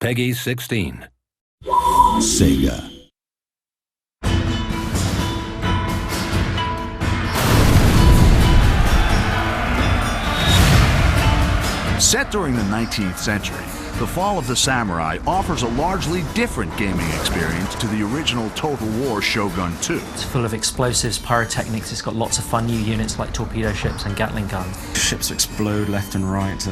Peggy 16. Sega. Set during the 19th century, The Fall of the Samurai offers a largely different gaming experience to the original Total War Shogun 2. It's full of explosives, pyrotechnics. It's got lots of fun new units like torpedo ships and Gatling guns. Ships explode left and right,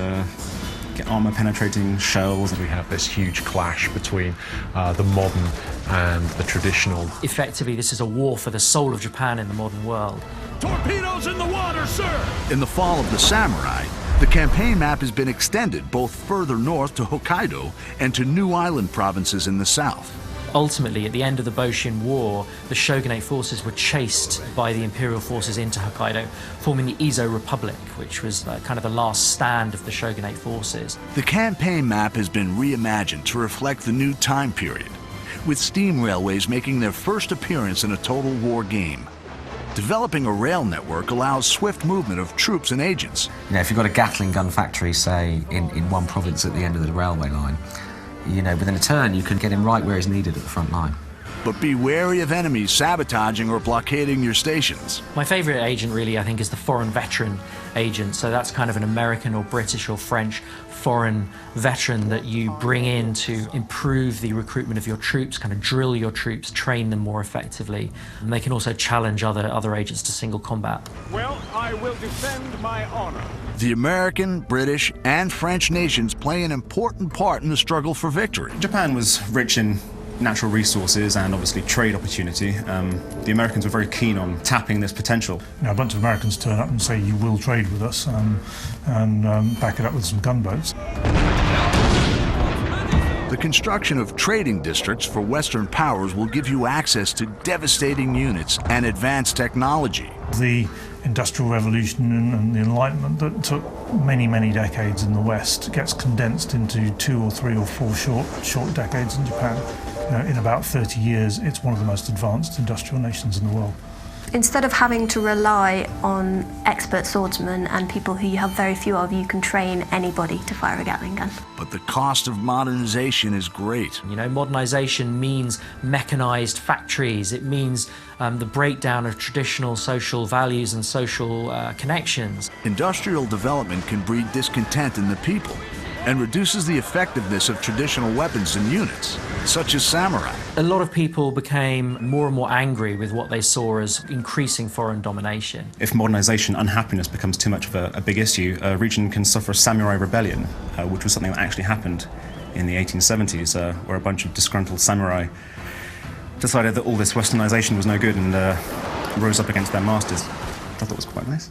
get armor-penetrating shells. We have this huge clash between the modern and the traditional. Effectively, this is a war for the soul of Japan in the modern world. Torpedoes in the water, sir! In The Fall of the Samurai, the campaign map has been extended both further north to Hokkaido and to new island provinces in the south. Ultimately, at the end of the Boshin War, the shogunate forces were chased by the imperial forces into Hokkaido, forming the Ezo Republic, which was kind of the last stand of the shogunate forces. The campaign map has been reimagined to reflect the new time period, with steam railways making their first appearance in a Total War game. Developing a rail network allows swift movement of troops and agents. You know, if you've got a Gatling gun factory, say, in one province at the end of the railway line, you know, within a turn, you can get him right where he's needed at the front line. But be wary of enemies sabotaging or blockading your stations. My favourite agent, really, I think, is the foreign veteran agent. So that's kind of an American or British or French foreign veteran that you bring in to improve the recruitment of your troops, kind of drill your troops, train them more effectively. And they can also challenge other agents to single combat. Well, I will defend my honor. The American, British, and French nations play an important part in the struggle for victory. Japan was rich in natural resources and obviously trade opportunity. The Americans were very keen on tapping this potential. You know, a bunch of Americans turn up and say, you will trade with us, and back it up with some gunboats. The construction of trading districts for Western powers will give you access to devastating units and advanced technology. The Industrial Revolution and the Enlightenment that took many, many decades in the West gets condensed into 2 or 3 or 4 short decades in Japan. In about 30 years, it's one of the most advanced industrial nations in the world. Instead of having to rely on expert swordsmen and people who you have very few of, you can train anybody to fire a Gatling gun. But the cost of modernization is great. You know, modernization means mechanized factories. It means the breakdown of traditional social values and social connections. Industrial development can breed discontent in the people and reduces the effectiveness of traditional weapons and units, such as samurai. A lot of people became more and more angry with what they saw as increasing foreign domination. If modernization, unhappiness becomes too much of a big issue, a region can suffer a samurai rebellion, which was something that actually happened in the 1870s, where a bunch of disgruntled samurai decided that all this westernization was no good and rose up against their masters. I thought it was quite nice.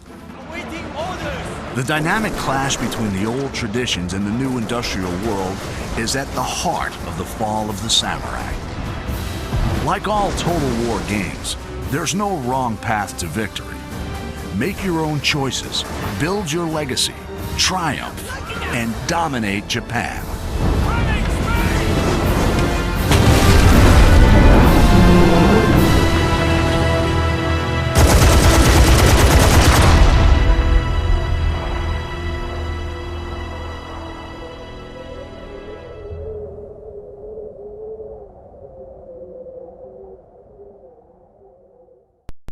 The dynamic clash between the old traditions and the new industrial world is at the heart of The Fall of the Samurai. Like all Total War games, there's no wrong path to victory. Make your own choices, build your legacy, triumph, and dominate Japan.